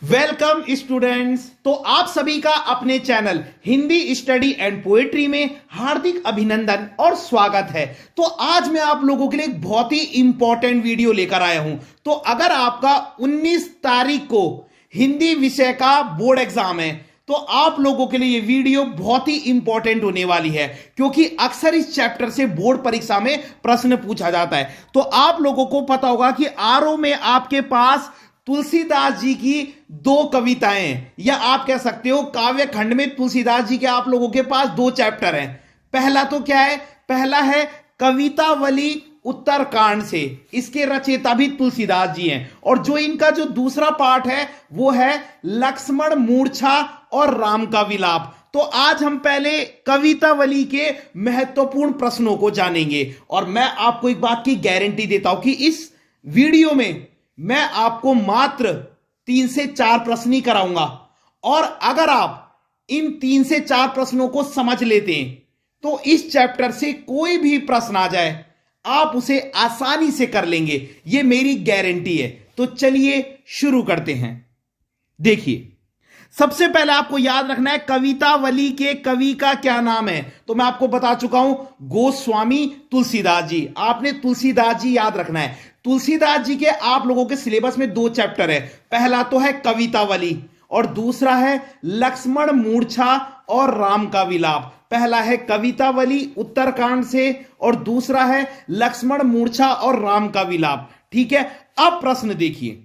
Welcome students. तो आप सभी का अपने channel Hindi study and poetry में हार्दिक अभिनंदन और स्वागत है। तो आज मैं आप लोगों के लिए एक बहुत ही इंपॉर्टेंट वीडियो लेकर आया हूं। तो अगर आपका 19 तारीख को हिंदी विषय का बोर्ड एग्जाम है तो आप लोगों के लिए ये वीडियो बहुत ही इंपॉर्टेंट होने वाली है, क्योंकि अक्सर इस चैप्टर से बोर्ड परीक्षा में प्रश्न पूछा जाता है। तो आप लोगों को पता होगा कि आरओ में आपके पास तुलसीदास जी की दो कविताएं, या आप कह सकते हो काव्य खंड में तुलसीदास जी के आप लोगों के पास दो चैप्टर हैं। पहला तो क्या है? पहला है कवितावली उत्तरकांड से, इसके रचयिता भी तुलसीदास जी हैं। और जो इनका जो दूसरा पार्ट है वो है लक्ष्मण मूर्छा और राम का विलाप। तो आज हम पहले कवितावली के महत्वपूर्ण प्रश्नों को जानेंगे, और मैं आपको एक बात की गारंटी देता हूं कि इस वीडियो में मैं आपको मात्र 3 से 4 प्रश्न ही कराऊंगा, और अगर आप इन 3 से 4 प्रश्नों को समझ लेते हैं तो इस चैप्टर से कोई भी प्रश्न आ जाए आप उसे आसानी से कर लेंगे, यह मेरी गारंटी है। तो चलिए शुरू करते हैं। देखिए, सबसे पहले आपको याद रखना है कवितावली के कवि का क्या नाम है। तो मैं आपको बता चुका हूं, गोस्वामी तुलसीदास जी। आपने तुलसीदास जी याद रखना है। तुलसीदास जी के आप लोगों के सिलेबस में 2 चैप्टर है। पहला तो है कवितावली और दूसरा है लक्ष्मण मूर्छा और राम का विलाप। पहला है कवितावली उत्तरकांड से और दूसरा है लक्ष्मण मूर्छा और राम का विलाप। ठीक है, अब प्रश्न देखिए।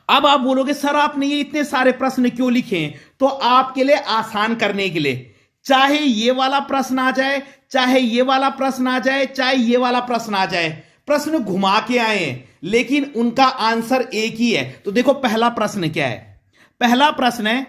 अब आप बोलोगे सर आपने ये इतने सारे प्रश्न क्यों लिखे हैं? तो आपके लिए आसान करने के लिए, चाहे ये वाला प्रश्न आ जाए, चाहे ये वाला प्रश्न आ जाए, चाहे ये वाला प्रश्न आ जाए, प्रश्न घुमा के आए हैं लेकिन उनका आंसर एक ही है। तो देखो पहला प्रश्न क्या है। पहला प्रश्न है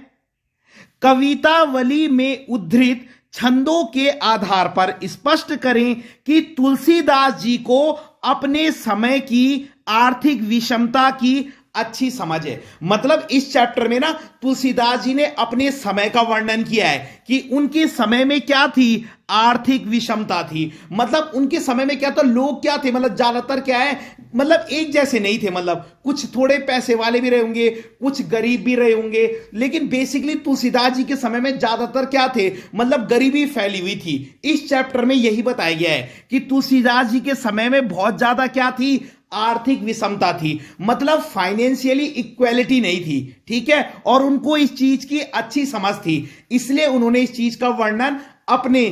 कवितावली में उद्धृत छंदों के आधार पर स्पष्ट करें कि तुलसीदास जी को अपने समय की आर्थिक विषमता की अच्छी समझ है। मतलब इस चैप्टर में ना तुलसीदास जी ने अपने समय का वर्णन किया है कि उनके समय में क्या थी, आर्थिक विषमता थी। मतलब उनके समय में क्या था, लोग क्या थे, मतलब ज्यादातर क्या है, मतलब एक जैसे नहीं थे। मतलब कुछ थोड़े पैसे वाले भी रहे होंगे, कुछ गरीब भी रहे होंगे, लेकिन बेसिकली तुलसीदास जी के समय में ज्यादातर क्या थे, मतलब गरीबी फैली हुई थी। इस चैप्टर में यही बताया गया है कि तुलसीदास जी के समय में बहुत ज्यादा क्या थी, आर्थिक विषमता थी। मतलब फाइनेंशियली इक्वेलिटी नहीं थी। ठीक है, और उनको इस चीज की अच्छी समझ थी, इसलिए उन्होंने इस चीज का वर्णन अपने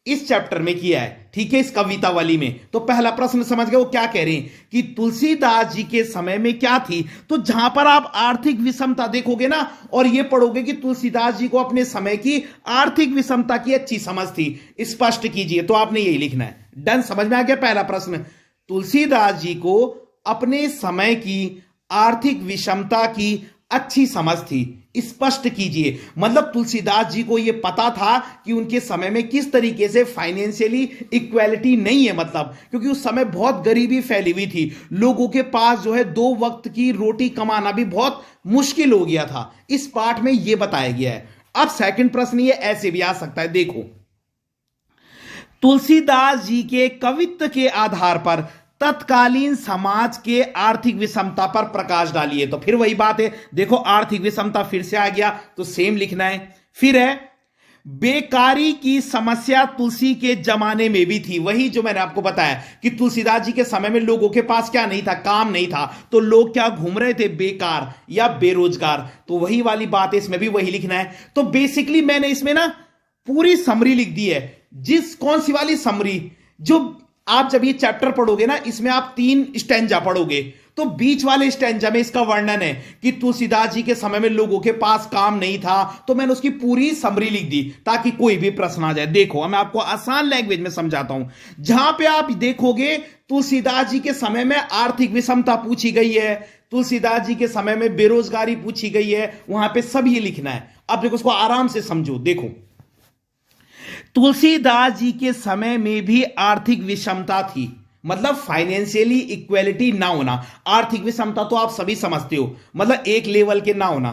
इस चैप्टर में किया है। ठीक है, इस कवितावली में। तो पहला प्रश्न समझ गए वो क्या कह रहे हैं कि तुलसीदास जी के समय में क्या थी। तो जहां पर आप आर्थिक विषमता देखोगे ना और ये पढ़ोगे कि तुलसीदास जी को अपने समय की आर्थिक विषमता की अच्छी समझ थी, स्पष्ट कीजिए। तो आपने यही लिखना है। डन, समझ में आ गया पहला प्रश्न। तुलसीदास जी को अपने समय की आर्थिक विषमता की अच्छी समझ थी, स्पष्ट कीजिए। मतलब तुलसीदास जी को यह पता था कि उनके समय में किस तरीके से फाइनेंशियली इक्वेलिटी नहीं है, मतलब क्योंकि उस समय बहुत गरीबी फैली हुई थी, लोगों के पास जो है 2 वक्त की रोटी कमाना भी बहुत मुश्किल हो गया था। इस पाठ में यह बताया गया है। अब सेकंड प्रश्न ये ऐसे भी आ सकता है। देखो, तुलसीदास जी के कवित्व के आधार पर तत्कालीन समाज के आर्थिक विषमता पर प्रकाश डालिए। तो फिर वही बात है, देखो आर्थिक विषमता फिर से आ गया तो सेम लिखना है। फिर है बेकारी की समस्या तुलसी के जमाने में भी थी। वही जो मैंने आपको बताया कि तुलसीदास जी के समय में लोगों के पास क्या नहीं था, काम नहीं था, तो लोग क्या घूम रहे थे, बेकार या बेरोजगार। तो वही वाली बात है, इसमें भी वही लिखना है। तो बेसिकली मैंने इसमें ना पूरी समरी लिख दी है। कौन सी वाली समरी, जो आप जब ये चैप्टर पढ़ोगे ना, इसमें आप 3 स्टैंजा पढ़ोगे, तो बीच वाले स्टैंजा में इसका वर्णन है कि तुलसीदास जी के समय में लोगों के पास काम नहीं था। तो मैंने उसकी पूरी समरी लिख दी ताकि कोई भी प्रश्न आ जाए। देखो मैं आपको आसान लैंग्वेज में समझाता हूं। जहां पे आप देखोगे तुलसीदास जी के समय में आर्थिक विषमता पूछी गई है, तुलसीदास जी के समय में बेरोजगारी पूछी गई है, वहां पे सब ये लिखना है। अब देखो उसको आराम से समझो। देखो, तुलसीदास जी के समय में भी आर्थिक विषमता थी, मतलब फाइनेंशियली इक्वेलिटी ना होना। आर्थिक विषमता तो आप सभी समझते हो, मतलब एक लेवल के ना होना।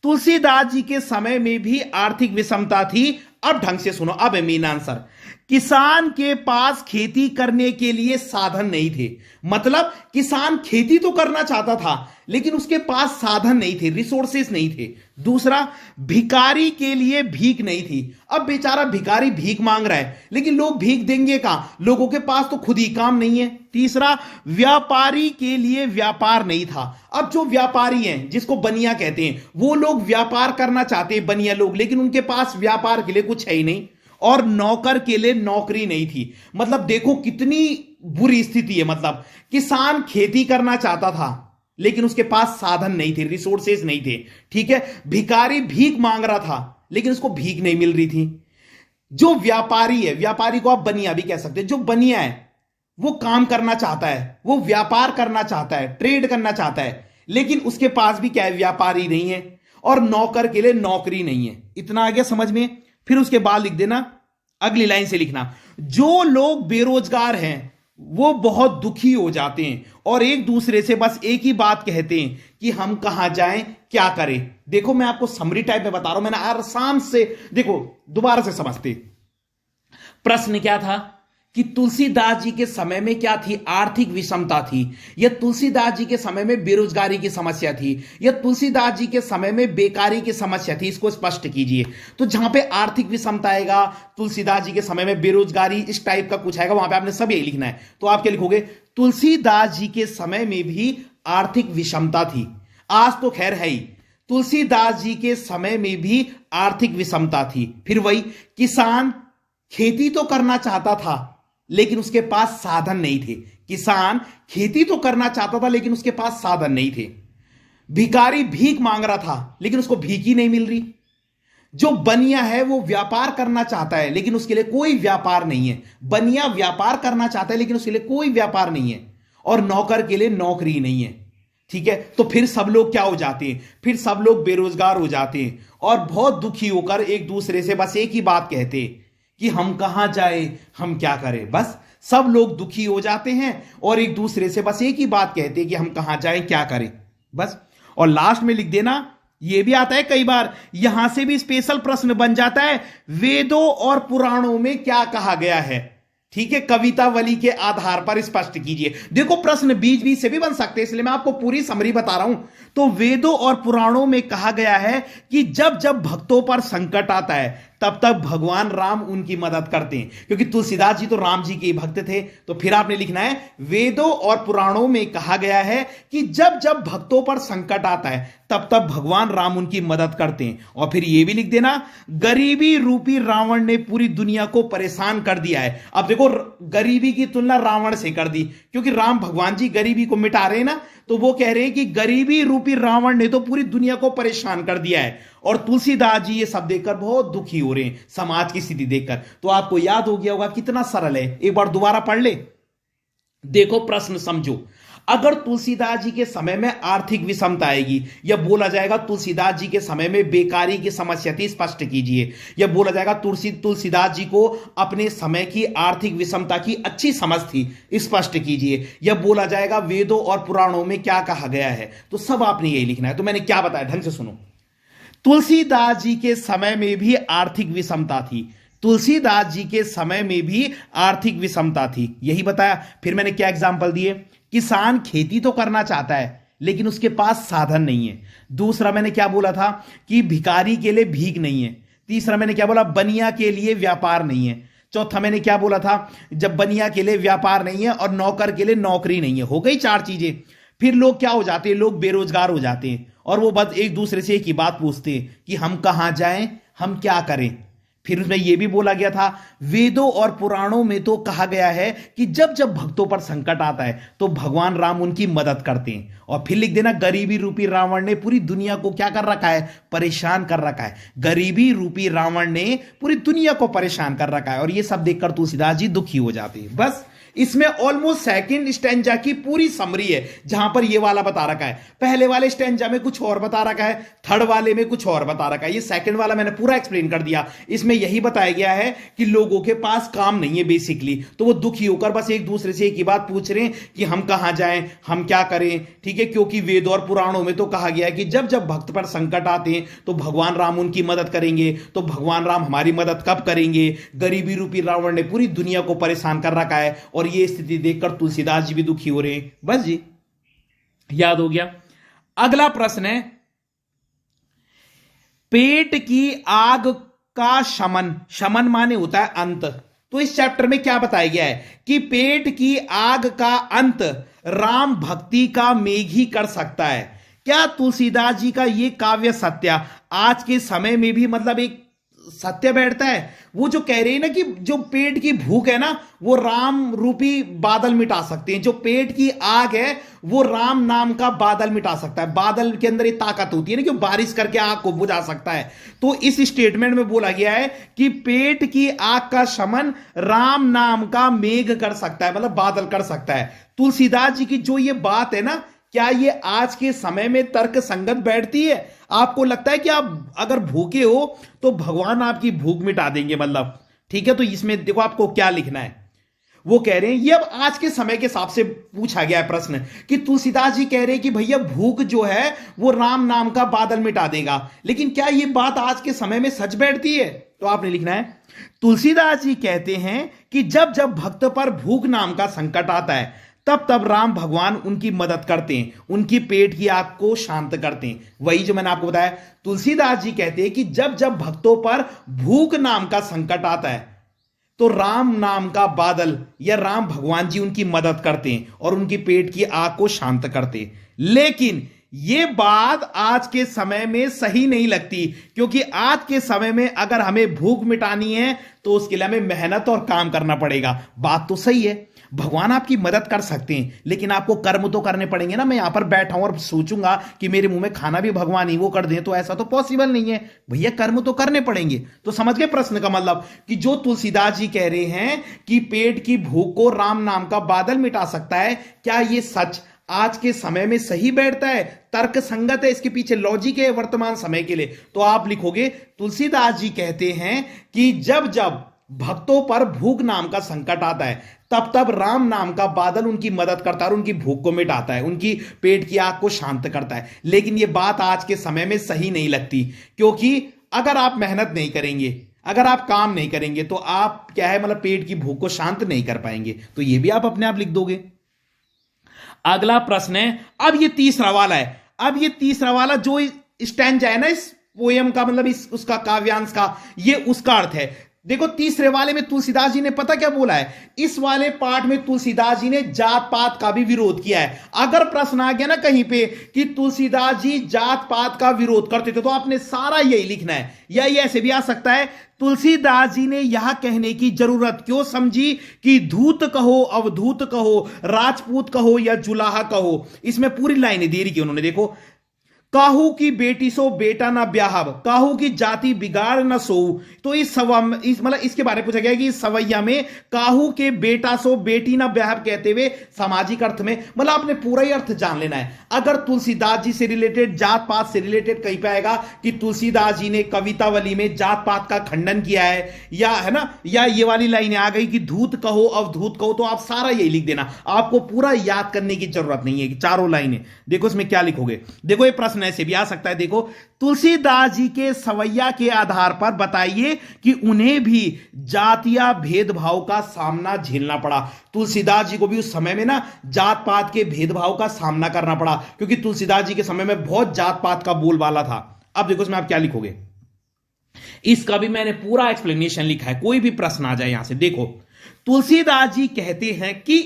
तुलसीदास जी के समय में भी आर्थिक विषमता थी, अब ढंग से सुनो, अब है मेन आंसर। किसान के पास खेती करने के लिए साधन नहीं थे। मतलब किसान खेती तो करना चाहता था लेकिन उसके पास साधन नहीं थे, रिसोर्सेस नहीं थे। दूसरा, भिखारी के लिए भीख नहीं थी। अब बेचारा भिखारी भीख मांग रहा है लेकिन लोग भीख देंगे कहां, लोगों के पास तो खुद ही काम नहीं है। तीसरा, व्यापारी के लिए व्यापार नहीं था। अब जो व्यापारी हैं, जिसको बनिया कहते हैं, वो लोग व्यापार करना चाहते हैं, बनिया लोग, लेकिन उनके पास व्यापार के लिए कुछ है ही नहीं। और नौकर के लिए नौकरी नहीं थी। मतलब देखो कितनी बुरी स्थिति है। मतलब किसान खेती करना चाहता था लेकिन उसके पास साधन नहीं थे, रिसोर्सेज नहीं थे। ठीक है, भिखारी भीख मांग रहा था लेकिन उसको भीख नहीं मिल रही थी। जो व्यापारी है, व्यापारी को आप बनिया भी कह सकते हैं, जो बनिया है वो काम करना चाहता है, वो व्यापार करना चाहता है, ट्रेड करना चाहता है, लेकिन उसके पास भी क्या है, व्यापारी नहीं है। और नौकर के लिए नौकरी नहीं है। इतना आ गया समझ में। फिर उसके बाद लिख देना, अगली लाइन से लिखना, जो लोग बेरोजगार हैं वो बहुत दुखी हो जाते हैं और एक दूसरे से बस एक ही बात कहते हैं कि हम कहां जाएं, क्या करें। देखो मैं आपको समरी टाइप में बता रहा हूं, मैंने आसान से, देखो दोबारा से समझते। प्रश्न क्या था कि तुलसीदास जी के समय में क्या थी, आर्थिक विषमता थी, या तुलसीदास जी के समय में बेरोजगारी की समस्या थी, या तुलसीदास जी के समय में बेकारी की समस्या थी, इसको स्पष्ट कीजिए। तो जहां पे आर्थिक विषमता आएगा, तुलसीदास जी के समय में बेरोजगारी, इस टाइप का कुछ आएगा, वहां पे आपने सब यही लिखना है। तो आप क्या लिखोगे, तुलसीदास जी के समय में भी आर्थिक विषमता थी। आज तो खैर है ही, तुलसीदास जी के समय में भी आर्थिक विषमता थी। फिर वही, किसान खेती तो करना चाहता था लेकिन उसके पास साधन नहीं थे। किसान खेती तो करना चाहता था लेकिन उसके पास साधन नहीं थे। भिखारी भीख मांग रहा था लेकिन उसको भीख ही नहीं मिल रही। जो बनिया है वो व्यापार करना चाहता है लेकिन उसके लिए कोई व्यापार नहीं है। बनिया व्यापार करना चाहता है लेकिन उसके लिए कोई व्यापार नहीं है। और नौकर के लिए नौकरी नहीं है। ठीक है, तो फिर सब लोग क्या हो जाते हैं, फिर सब लोग बेरोजगार हो जाते हैं और बहुत दुखी होकर एक दूसरे से बस एक ही बात कहते हैं कि हम कहां जाए, हम क्या करें। बस सब लोग दुखी हो जाते हैं और एक दूसरे से बस एक ही बात कहते हैं कि हम कहां जाएं, क्या करें, बस। और लास्ट में लिख देना, यह भी आता है कई बार, यहां से भी स्पेशल प्रश्न बन जाता है, वेदों और पुराणों में क्या कहा गया है। ठीक है, कवितावली के आधार पर स्पष्ट कीजिए। देखो प्रश्न बीच बीच से भी बन सकते हैं, इसलिए मैं आपको पूरी समरी बता रहा हूं। तो वेदों और पुराणों में कहा गया है कि जब जब भक्तों पर संकट आता है तब तक भगवान राम उनकी मदद करते हैं, क्योंकि तुलसीदास जी तो राम जी के भक्त थे। तो फिर आपने लिखना है, वेदों और पुराणों में कहा गया है कि जब जब भक्तों पर संकट आता है तब तब भगवान राम उनकी मदद करते हैं। और फिर यह भी लिख देना, गरीबी रूपी रावण ने पूरी दुनिया को परेशान कर दिया है। अब देखो, गरीबी की तुलना रावण से कर दी, क्योंकि राम भगवान जी गरीबी को मिटा रहे हैं ना, तो वो कह रहे हैं कि गरीबी रूपी रावण ने तो पूरी दुनिया को परेशान कर दिया है। और तुलसीदास जी ये सब देखकर बहुत दुखी हो रहे हैं, समाज की स्थिति देखकर। तो आपको याद हो गया होगा, कितना सरल है, एक बार दोबारा पढ़ ले। देखो प्रश्न समझो, अगर तुलसीदास जी के समय में आर्थिक विषमता आएगी, या बोला जाएगा तुलसीदास जी के समय में बेकारी की समस्या थी, स्पष्ट कीजिए। या बोला जाएगा तुलसीदास जी को अपने समय की आर्थिक विषमता की अच्छी समझ थी, स्पष्ट कीजिए। या बोला जाएगा वेदों और पुराणों में क्या कहा गया है, तो सब आपने यही लिखना है। तो मैंने क्या बताया, ढंग से सुनो। तुलसीदास जी के समय में भी आर्थिक विषमता थी, तुलसीदास जी के समय में भी आर्थिक विषमता थी, यही बताया। फिर मैंने क्या एग्जांपल दिए, किसान खेती तो करना चाहता है लेकिन उसके पास साधन नहीं है। दूसरा मैंने क्या बोला था कि भिखारी के लिए भीख नहीं है। तीसरा मैंने क्या बोला, बनिया के लिए व्यापार नहीं है। चौथा मैंने क्या बोला था, जब बनिया के लिए व्यापार नहीं है और नौकर के लिए नौकरी नहीं है। हो गई चार चीजें। फिर लोग क्या हो जाते हैं, लोग बेरोजगार हो जाते हैं और वो बस एक दूसरे से एक ही बात पूछते हैं कि हम कहां जाएं, हम क्या करें। फिर उसमें यह भी बोला गया था, वेदों और पुराणों में तो कहा गया है कि जब जब भक्तों पर संकट आता है तो भगवान राम उनकी मदद करते हैं। और फिर लिख देना, गरीबी रूपी रावण ने पूरी दुनिया को क्या कर रखा है, परेशान कर रखा है। गरीबी रूपी रावण ने पूरी दुनिया को परेशान कर रखा है। और ये सब देखकर तुलसीदास जी दुखी हो जाते हैं। बस इसमें ऑलमोस्ट सेकंड स्टैंजा की पूरी समरी है, जहां पर ये वाला बता रखा है। पहले वाले स्टैंजा में कुछ और बता रखा है, थर्ड वाले में कुछ और बता रखा है, ये सेकंड वाला मैंने पूरा एक्सप्लेन कर दिया। इसमें यही बताया गया है कि लोगों के पास काम नहीं है बेसिकली, तो वो दुखी होकर बस एक दूसरे से एक ही बात पूछ रहे हैं कि हम कहां जाएं, हम क्या करें, ठीक है। क्योंकि वेद और पुराणों में तो कहा गया है कि जब जब भक्त पर संकट आते हैं तो भगवान राम उनकी मदद करेंगे। तो भगवान राम हमारी मदद कब करेंगे? गरीबी रूपी रावण ने पूरी दुनिया को परेशान कर रखा है, और ये स्थिति देखकर तुलसीदास जी भी दुखी हो रहे हैं। बस जी, याद हो गया। अगला प्रश्न है, पेट की आग का शमन, शमन माने होता है अंत। तो इस चैप्टर में क्या बताया गया है कि पेट की आग का अंत राम भक्ति का मेघ ही कर सकता है। क्या तुलसीदास जी का यह काव्य सत्य आज के समय में भी मतलब एक सत्य बैठता है? वो जो कह रहे हैं ना कि जो पेट की भूख है ना वो राम रूपी बादल मिटा सकते हैं, जो पेट की आग है वो राम नाम का बादल मिटा सकता है। बादल के अंदर ये ताकत होती है ना कि बारिश करके आग को बुझा सकता है। तो इस स्टेटमेंट में बोला गया है कि पेट की आग का शमन राम नाम का मेघ कर सकता है, मतलब बादल कर सकता है। तुलसीदास जी की जो ये बात है ना, क्या ये आज के समय में तर्क संगत बैठती है? आपको लगता है कि आप अगर भूखे हो तो भगवान आपकी भूख मिटा देंगे, मतलब ठीक है। तो इसमें देखो आपको क्या लिखना है। वो कह रहे हैं, ये अब आज के समय के हिसाब से पूछा गया है प्रश्न कि तुलसीदास जी कह रहे हैं कि भैया भूख जो है वो राम नाम का बादल मिटा देगा, लेकिन क्या ये बात आज के समय में सच बैठती है? तो आपने लिखना है, तुलसीदास जी कहते हैं कि जब जब भक्त पर भूख नाम का संकट आता है तब तब राम भगवान उनकी मदद करते हैं, उनकी पेट की आग को शांत करते हैं। वही जो मैंने आपको बताया, तुलसीदास जी कहते हैं कि जब जब भक्तों पर भूख नाम का संकट आता है तो राम नाम का बादल या राम भगवान जी उनकी मदद करते हैं और उनकी पेट की आग को शांत करते हैं। लेकिन यह बात आज के समय में सही नहीं लगती, क्योंकि आज के समय में अगर हमें भूख मिटानी है तो उसके लिए हमें मेहनत और काम करना पड़ेगा। बात तो सही है, भगवान आपकी मदद कर सकते हैं, लेकिन आपको कर्म तो करने पड़ेंगे ना। मैं यहां पर बैठा हूं और सोचूंगा कि मेरे मुंह में खाना भी भगवान ही वो कर दें, तो ऐसा तो पॉसिबल नहीं है भैया, कर्म तो करने पड़ेंगे। तो समझ गए प्रश्न का मतलब कि जो तुलसीदास जी कह रहे हैं कि पेट की भूख को राम नाम का बादल मिटा सकता है, क्या यह सच आज के समय में सही बैठता है, तर्क संगत है, इसके पीछे लॉजिक है वर्तमान समय के लिए? तो आप लिखोगे, तुलसीदास जी कहते हैं कि जब जब भक्तों पर भूख नाम का संकट आता है तब तब राम नाम का बादल उनकी मदद करता है और उनकी भूख को मिटाता है, उनकी पेट की आग को शांत करता है। लेकिन यह बात आज के समय में सही नहीं लगती, क्योंकि अगर आप मेहनत नहीं करेंगे, अगर आप काम नहीं करेंगे तो आप क्या है मतलब पेट की भूख को शांत नहीं कर पाएंगे। तो यह भी आप अपने आप लिख दोगे। अगला प्रश्न है, अब ये तीसरा वाला है। अब ये तीसरा वाला जो स्टैंजा है ना इस पोयम का, मतलब इस उसका काव्यांश का, ये उसका अर्थ है। देखो तीसरे वाले में तुलसीदास जी ने पता क्या बोला है, इस वाले पाठ में तुलसीदास जी ने जात पात का भी विरोध किया है। अगर प्रश्न आ गया ना कहीं पे कि तुलसीदास जी जात पात का विरोध करते थे तो आपने सारा यही लिखना है, या ये ऐसे भी आ सकता है, तुलसीदास जी ने यह कहने की जरूरत क्यों समझी कि धूत कहो, अवधूत कहो, राजपूत कहो या जुलाहा कहो। इसमें पूरी लाइनें दे रही की उन्होंने, देखो, काहू की बेटी सो बेटा ना ब्याहब, काहू की जाति बिगाड़ न सो। तो इस मतलब इसके बारे में पूछा गया कि इस सवैया में काहू के बेटा सो बेटी ना ब्याहब कहते हुए सामाजिक अर्थ में, मतलब आपने पूरा ही अर्थ जान लेना है। अगर तुलसीदास जी से रिलेटेड, जात पात से रिलेटेड कहीं पे आएगा कि तुलसीदास जी ने कवितावली में जात पात का खंडन किया है, या है ना, या ये वाली लाइनें आ गई कि धूत कहो अवधूत कहो, तो आप सारा यही लिख देना, आपको पूरा याद करने की जरूरत नहीं है कि चारों लाइनें। देखो इसमें क्या लिखोगे, देखो ये प्रश्न ऐसे भी आ सकता है, देखो, तुलसीदास जी के सवैया के आधार पर बताइए कि उन्हें भी जातीय भेदभाव का सामना झेलना पड़ा। तुलसीदास जी को भी उस समय में ना जात पात के भेदभाव का सामना करना पड़ा, क्योंकि तुलसीदास जी के समय में बहुत जात पात का बोलबाला था। अब देखो इसमें आप क्या लिखोगे, इसका भी मैंने पूरा एक्सप्लेनेशन लिखा है, कोई भी प्रश्न आ जाए यहां से। देखो तुलसीदास जी कहते हैं कि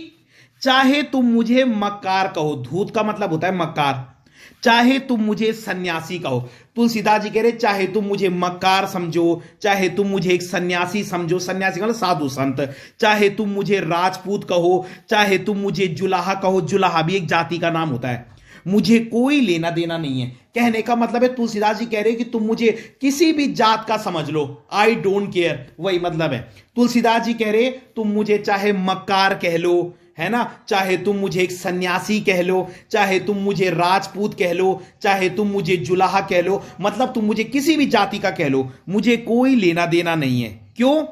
चाहे तुम मुझे मक्कार कहो, धूत का मतलब होता है मक्कार, चाहे तुम मुझे सन्यासी कहो। तुलसीदास जी कह रहे चाहे तुम मुझे मक्कार समझो, चाहे तुम मुझे एक सन्यासी समझो, सन्यासी मतलब साधु संत, चाहे तुम मुझे राजपूत कहो, चाहे तुम मुझे जुलाहा कहो, जुलाहा भी एक जाति का नाम होता है, मुझे कोई लेना देना नहीं है। कहने का मतलब है तुलसीदास जी कह रहे हैं कि तुम मुझे किसी भी जात का समझ लो, आई डोंट केयर, वही मतलब है। तुलसीदास जी कह रहे तुम मुझे चाहे मक्कार कह लो, है ना, चाहे तुम मुझे एक सन्यासी कह लो, चाहे तुम मुझे राजपूत कह लो, चाहे तुम मुझे जुलाहा कह लो, मतलब तुम मुझे किसी भी जाति का कह लो, मुझे कोई लेना देना नहीं है। क्यों?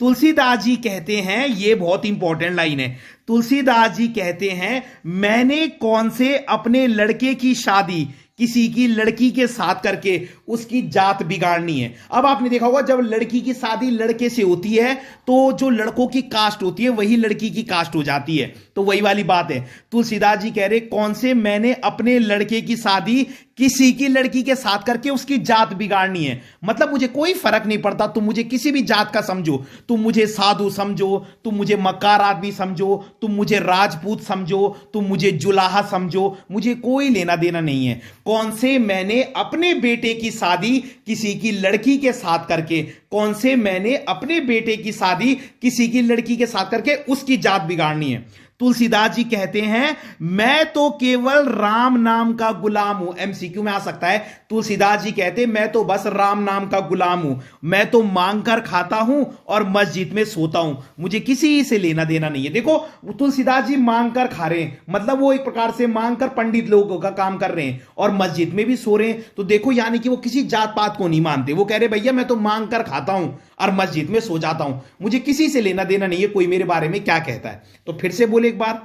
तुलसीदास जी कहते हैं, ये बहुत इंपॉर्टेंट लाइन है, तुलसीदास जी कहते हैं मैंने कौन से अपने लड़के की शादी किसी की लड़की के साथ करके उसकी जात बिगाड़नी है। अब आपने देखा होगा जब लड़की की शादी लड़के से होती है तो जो लड़कों की कास्ट होती है वही लड़की की कास्ट हो जाती है। तो वही वाली बात है, तुलसीदास जी कह रहे कौन से मैंने अपने लड़के की शादी किसी की लड़की के साथ करके उसकी जात बिगाड़नी है। मतलब मुझे कोई फर्क नहीं पड़ता, तुम मुझे किसी भी जात का समझो, तुम मुझे साधु समझो, तुम मुझे मक्कार आदमी समझो, तुम मुझे राजपूत समझो, तुम मुझे जुलाहा समझो, मुझे कोई लेना देना नहीं है। कौन से मैंने अपने बेटे की शादी किसी की लड़की के साथ करके, कौन से मैंने अपने बेटे की शादी किसी की लड़की के साथ करके उसकी जात बिगाड़नी है। तुलसीदास जी कहते हैं मैं तो केवल राम नाम का गुलाम हूं। एमसीक्यू में आ सकता है, तुलसीदास जी कहते हैं मैं तो बस राम नाम का गुलाम हूं, मैं तो मांग कर खाता हूं और मस्जिद में सोता हूं, मुझे किसी से लेना देना नहीं है। देखो तुलसीदास जी मांग कर खा रहे हैं, मतलब वो एक प्रकार से मांग कर पंडित लोगों का काम कर रहे हैं और मस्जिद में भी सो रहे हैं। तो देखो यानी कि वो किसी जात पात को नहीं मानते, वो कह रहे भैया मैं तो मांग कर खाता हूं और मस्जिद में सो जाता हूं, मुझे किसी से लेना देना नहीं है, कोई मेरे बारे में क्या कहता है। तो फिर से बोले एक बार,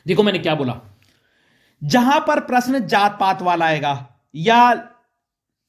देखो मैंने क्या बोला, जहां पर प्रश्न जात पात वाला आएगा या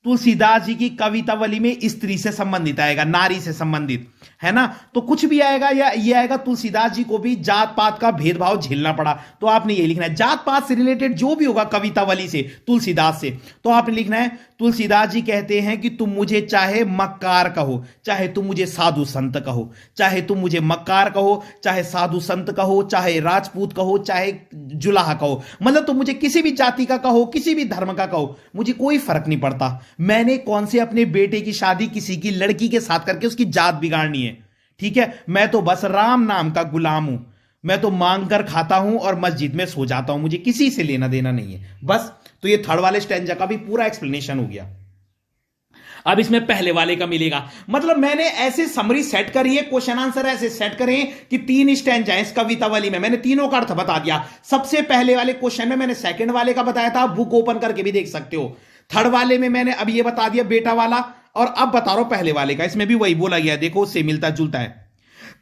तुलसीदास जी की कवितावली में स्त्री से संबंधित आएगा, नारी से संबंधित, है ना, तो कुछ भी आएगा या ये आएगा तुलसीदास जी को भी जात पात का भेदभाव झेलना पड़ा, तो आपने ये लिखना है जात पात से रिलेटेड जो भी होगा कवितावली से तुलसीदास से, तो आपने लिखना है तुलसीदास जी कहते हैं कि तुम मुझे चाहे मक्कार कहो, चाहे तुम मुझे साधु संत कहो, चाहे तुम मुझे मक्कार कहो, चाहे साधु संत कहो, चाहे राजपूत कहो, चाहे जुलाहा कहो, मतलब तुम मुझे किसी भी जाति का कहो, किसी भी धर्म का कहो, मुझे कोई फर्क नहीं पड़ता। मैंने कौन से अपने बेटे की शादी किसी की लड़की के साथ करके उसकी जात बिगाड़नी है, ठीक है, मैं तो बस राम नाम का गुलाम हूं, मैं तो मांग कर खाता हूं और मस्जिद में सो जाता हूं, मुझे किसी से लेना देना नहीं है, बस। तो ये थर्ड वाले स्टैंजा का भी पूरा एक्सप्लेनेशन हो गया। अब इसमें पहले वाले का मिलेगा, मतलब मैंने ऐसे समरी सेट करी है, क्वेश्चन आंसर ऐसे सेट करें कि 3 स्टैंजा है इस कवितावली में, मैंने तीनों का अर्थ बता दिया। सबसे पहले वाले क्वेश्चन में मैंने सेकंड वाले का बताया था, बुक ओपन करके भी देख सकते हो। थर्ड वाले में मैंने अब ये बता दिया बेटा वाला, और अब बता रहा हूं पहले वाले का, इसमें भी वही बोला गया, देखो उससे मिलता जुलता है।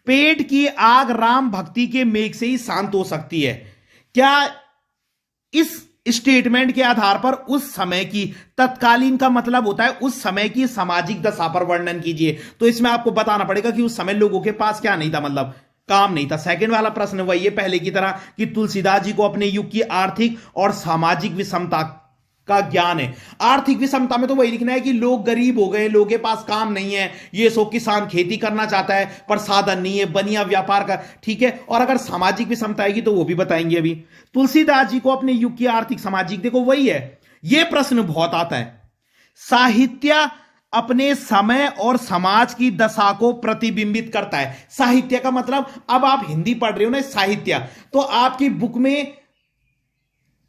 पेट की आग राम भक्ति के मेघ से ही शांत हो सकती है। क्या इस स्टेटमेंट के आधार पर उस समय की, तत्कालीन का मतलब होता है उस समय की सामाजिक दशा पर वर्णन कीजिए, तो इसमें आपको बताना पड़ेगा कि उस समय लोगों के पास क्या नहीं था, मतलब काम नहीं था। सेकंड वाला प्रश्न वही है पहले की तरह कि तुलसीदास जी को अपने युग की आर्थिक और सामाजिक विषमता का ज्ञान है। आर्थिक विषमता में तो वही लिखना है कि लोग गरीब हो गए, लोगों के पास काम नहीं है, ये सो किसान खेती करना चाहता है पर साधन नहीं है, बनिया व्यापार का, ठीक है। और अगर सामाजिक विषमता आएगी तो वो भी बताएंगे अभी। तुलसीदास जी को अपने युग की आर्थिक सामाजिक, देखो वही है, ये प्रश्न बहुत आता है। साहित्य अपने समय और समाज की दशा को प्रतिबिंबित करता है। साहित्य का मतलब, अब आप हिंदी पढ़ रहे हो ना, साहित्य, तो आपकी बुक में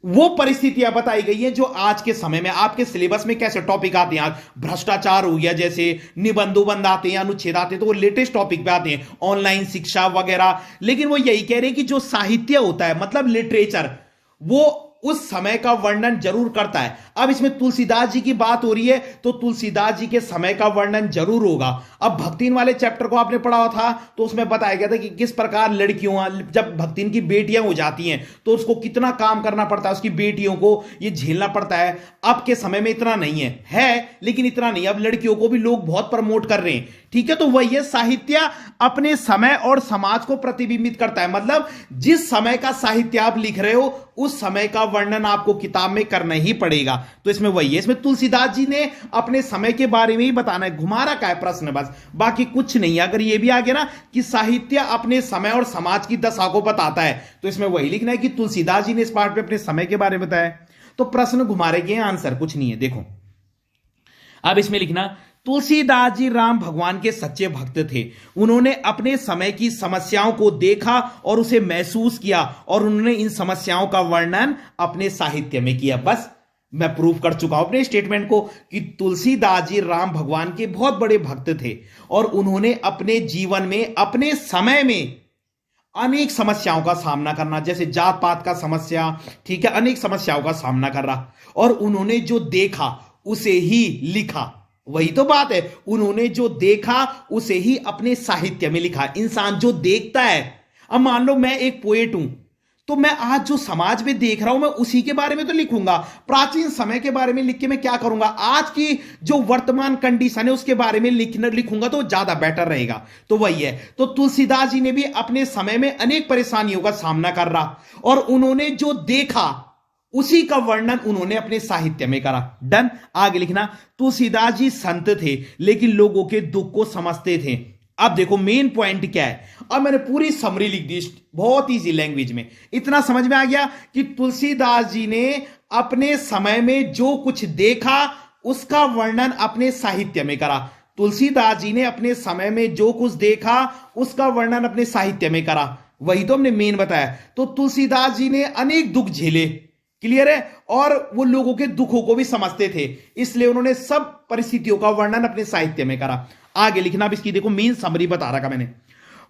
वो परिस्थितियां बताई गई हैं जो आज के समय में आपके सिलेबस में कैसे टॉपिक आते हैं। आज भ्रष्टाचार हो गया, जैसे निबंधोबंध आते हैं, अनुच्छेद आते हैं, तो वो लेटेस्ट टॉपिक पे आते हैं, ऑनलाइन शिक्षा वगैरह। लेकिन वो यही कह रहे हैं कि जो साहित्य होता है, मतलब लिटरेचर, वो उस समय का वर्णन जरूर करता है। अब इसमें तुलसीदास जी की बात हो रही है तो तुलसीदास जी के समय का वर्णन जरूर होगा। अब भक्तिन वाले चैप्टर को आपने पढ़ा था तो उसमें बताया गया था कि किस प्रकार लड़कियों, जब भक्तिन की बेटियां हो जाती हैं तो उसको कितना काम करना पड़ता है, उसकी बेटियों को ये झेलना पड़ता है। अब के समय में इतना नहीं है लेकिन इतना नहीं, अब लड़कियों को भी लोग बहुत प्रमोट कर रहे हैं, ठीक है। तो वही है, साहित्य अपने समय और समाज को प्रतिबिंबित करता है, मतलब जिस समय का साहित्य आप लिख रहे हो उस समय का वर्णन आपको किताब में करना ही पड़ेगा। तो इसमें वही है, इसमें तुलसीदास जी ने अपने समय के बारे में ही बताना है, घुमा रखा है प्रश्न बस, बाकी कुछ नहीं। अगर ये भी आ गया ना कि साहित्य अपने समय और समाज की दशा को बताता है, तो इसमें वही लिखना है कि तुलसीदास जी ने इस पार्ट पे अपने समय के बारे में बताया। तो प्रश्न घुमा रहे के आंसर कुछ नहीं है। देखो अब इसमें लिखना, तुलसीदास जी राम भगवान के सच्चे भक्त थे। उन्होंने अपने समय की समस्याओं को देखा और उसे महसूस किया और उन्होंने इन समस्याओं का वर्णन अपने साहित्य में किया। बस मैं प्रूव कर चुका हूं अपने स्टेटमेंट को कि तुलसीदास जी राम भगवान के बहुत बड़े भक्त थे और उन्होंने अपने जीवन में, अपने समय में अनेक समस्याओं का सामना करना, जैसे जात पात का समस्या, ठीक है, अनेक समस्याओं का सामना कर रहा, और उन्होंने जो देखा उसे ही लिखा। वही तो बात है, उन्होंने जो देखा उसे ही अपने साहित्य में लिखा। इंसान जो देखता है, अब मान लो मैं एक पोएट हूं, तो मैं आज जो समाज में देख रहा हूं मैं उसी के बारे में तो लिखूंगा। प्राचीन समय के बारे में लिख के मैं क्या करूंगा, आज की जो वर्तमान कंडीशन है उसके बारे में लिखूंगा तो ज्यादा बेटर रहेगा। तो वही है, तो तुलसीदास जी ने भी अपने समय में अनेक परेशानियों का सामना कर रहा और उन्होंने जो देखा उसी का वर्णन उन्होंने अपने साहित्य में करा। डन। आगे लिखना, तुलसीदास जी संत थे लेकिन लोगों के दुख को समझते थे। अब देखो मेन पॉइंट क्या है, अब मैंने पूरी समरी लिख दी बहुत इजी लैंग्वेज में। इतना समझ में आ गया कि तुलसीदास जी ने अपने समय में जो कुछ देखा उसका वर्णन अपने साहित्य में करा। तुलसीदास जी ने अपने समय में जो कुछ देखा उसका वर्णन अपने साहित्य में करा। वही तो हमने मेन बताया। तो तुलसीदास जी ने अनेक दुख झेले, क्लियर है, और वो लोगों के दुखों को भी समझते थे, इसलिए उन्होंने सब परिस्थितियों का वर्णन अपने साहित्य में करा। आगे लिखना, अब इसकी देखो मेन समरी बता रखा मैंने।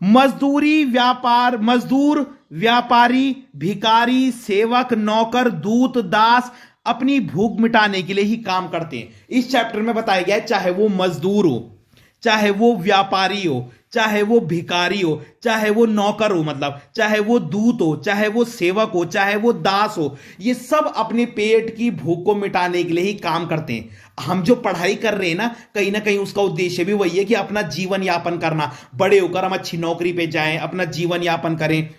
मजदूर, व्यापारी, भिखारी, सेवक, नौकर, दूत, दास अपनी भूख मिटाने के लिए ही काम करते हैं। इस चैप्टर में बताया गया है, चाहे वो मजदूर हो, चाहे वो व्यापारी हो, चाहे वो भिखारी हो, चाहे वो नौकर हो, मतलब चाहे वो दूत हो, चाहे वो सेवक हो, चाहे वो दास हो, ये सब अपने पेट की भूख को मिटाने के लिए ही काम करते हैं। हम जो पढ़ाई कर रहे हैं ना कहीं उसका उद्देश्य भी वही है कि अपना जीवन यापन करना, बड़े होकर हम अच्छी नौकरी पे जाएं, अपना जीवन यापन करें।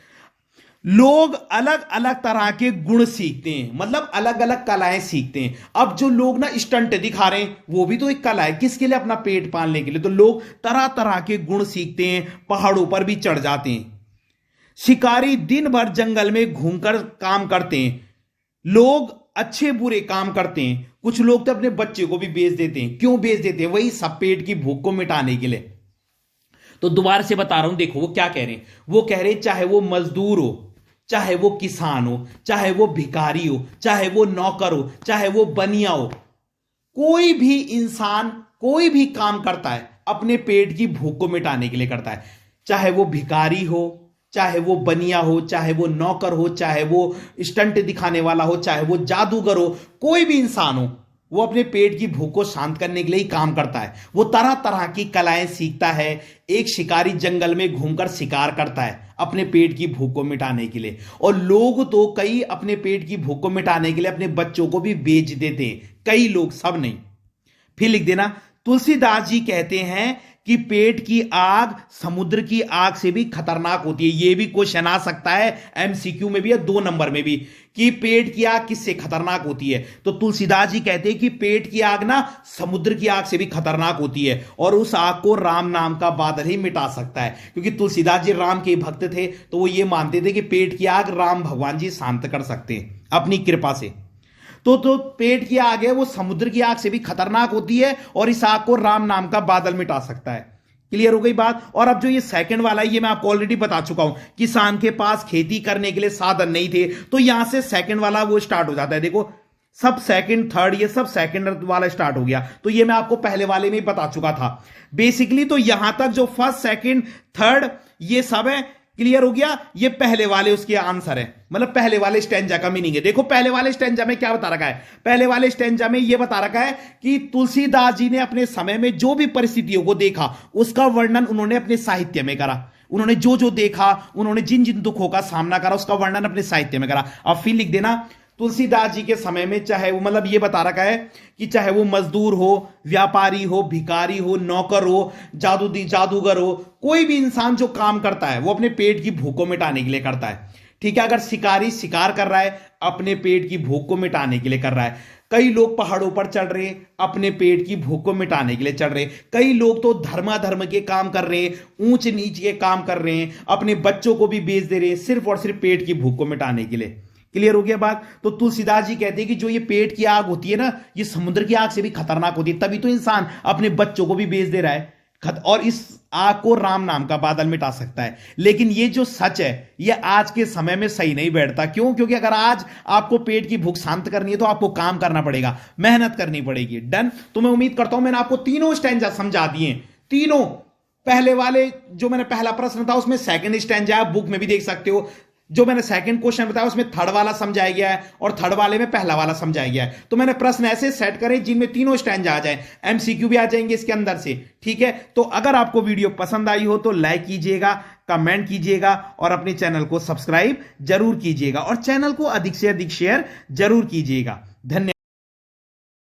लोग अलग अलग तरह के गुण सीखते हैं, मतलब अलग अलग कलाएं सीखते हैं। अब जो लोग ना स्टंट दिखा रहे हैं वो भी तो एक कला है, किसके लिए, अपना पेट पालने के लिए। तो लोग तरह तरह के गुण सीखते हैं, पहाड़ों पर भी चढ़ जाते हैं। शिकारी दिन भर जंगल में घूमकर काम करते हैं। लोग अच्छे बुरे काम करते हैं। कुछ लोग तो अपने बच्चे को भी बेच देते हैं। क्यों बेच देते हैं, वही सब पेट की भूख को मिटाने के लिए। तो दोबारा से बता रहा हूं, देखो वो क्या कह रहे हैं। वो कह रहे हैं चाहे वो मजदूर हो, चाहे वो किसान हो, चाहे वो भिखारी हो, चाहे वो नौकर हो, चाहे वो बनिया हो, कोई भी इंसान कोई भी काम करता है अपने पेट की भूख को मिटाने के लिए करता है। चाहे वो भिखारी हो, चाहे वो बनिया हो, चाहे वो नौकर हो, चाहे वो स्टंट दिखाने वाला हो, चाहे वो जादूगर हो, कोई भी इंसान हो, वो अपने पेट की भूख को शांत करने के लिए ही काम करता है। वो तरह तरह की कलाएं सीखता है। एक शिकारी जंगल में घूमकर शिकार करता है अपने पेट की भूख को मिटाने के लिए, और लोग तो कई अपने पेट की भूख को मिटाने के लिए अपने बच्चों को भी बेच देते हैं, कई लोग, सब नहीं। फिर लिख देना, तुलसीदास जी कहते हैं कि पेट की आग समुद्र की आग से भी खतरनाक होती है। यह भी क्वेश्चन आ सकता है एमसीक्यू में भी या 2 नंबर में भी, कि पेट की आग किससे खतरनाक होती है। तो तुलसीदास जी कहते हैं कि पेट की आग ना समुद्र की आग से भी खतरनाक होती है, और उस आग को राम नाम का बादल ही मिटा सकता है। क्योंकि तुलसीदास जी राम के भक्त थे, तो वो ये मानते थे कि पेट की आग राम भगवान जी शांत कर सकते हैं अपनी कृपा से। तो पेट की आग है वो समुद्र की आग से भी खतरनाक होती है, और इस आग को राम नाम का बादल मिटा सकता है। क्लियर हो गई बात। और अब जो ये सेकंड वाला है, ये मैं आपको ऑलरेडी बता चुका हूं। किसान के पास खेती करने के लिए साधन नहीं थे, तो यहां से सेकंड वाला वो स्टार्ट हो जाता है। देखो सब सेकंड थर्ड ये सब सेकंड वाला स्टार्ट हो गया। तो ये मैं आपको पहले वाले में ही बता चुका था। बेसिकली तो यहां तक जो फर्स्ट सेकंड थर्ड ये सब है, क्लियर हो गया। ये पहले वाले उसके आंसर है, मतलब पहले वाले स्टैंजा का मीनिंग है। देखो पहले वाले स्टैंजा में क्या बता रखा है, पहले वाले स्टैंजा में यह बता रखा है कि तुलसीदास जी ने अपने समय में जो भी परिस्थितियों को देखा उसका वर्णन उन्होंने अपने साहित्य में करा। उन्होंने जो जो देखा, उन्होंने जिन जिन दुखों का सामना करा, उसका वर्णन अपने साहित्य में करा। अब फिर लिख देना, तुलसीदास जी के समय में चाहे वो, मतलब ये बता रखा है कि चाहे वो मजदूर हो, व्यापारी हो, भिखारी हो, नौकर हो, जादूगर हो, कोई भी इंसान जो काम करता है वो अपने पेट की भूख को मिटाने के लिए करता है। ठीक है, अगर शिकारी शिकार कर रहा है अपने पेट की भूख को मिटाने के लिए कर रहा है। कई लोग पहाड़ों पर चढ़ रहे हैं अपने पेट की भूख को मिटाने के लिए चढ़ रहे हैं। कई लोग तो धर्माधर्म के काम कर रहे हैं, ऊंच नीच के काम कर रहे हैं, अपने बच्चों को भी बेच दे रहे हैं सिर्फ और सिर्फ पेट की भूख को मिटाने के लिए। क्लियर हो गया बात? तो तुलसीदास जी कहते हैं कि जो ये पेट की आग होती है ना, ये समुद्र की आग से भी खतरनाक होती है, तभी तो इंसान अपने बच्चों को भी बेच दे रहा है। और इस आग को राम नाम का बादल मिटा सकता है। लेकिन ये जो सच है, ये आज के समय में सही नहीं बैठता। क्यों? क्योंकि अगर आज आपको पेट की भूख शांत करनी है तो आपको काम करना पड़ेगा, मेहनत करनी पड़ेगी। डन? तो मैं उम्मीद करता हूं मैंने आपको तीनों स्टैंजा समझा दिए, तीनों। पहले वाले जो मैंने पहला प्रश्न था उसमें सेकंड स्टैंजा, आप बुक में भी देख सकते हो। जो मैंने सेकंड क्वेश्चन बताया उसमें थर्ड वाला समझाया गया है, और थर्ड वाले में पहला वाला समझाया गया है। तो मैंने प्रश्न ऐसे सेट करे जिनमें तीनों स्टैंजा आ जाए, एमसीक्यू भी आ जाएंगे इसके अंदर से। ठीक है? तो अगर आपको वीडियो पसंद आई हो तो लाइक कीजिएगा, कमेंट कीजिएगा, और अपने चैनल को सब्सक्राइब जरूर कीजिएगा, और चैनल को अधिक से अधिक शेयर जरूर कीजिएगा। धन्यवाद।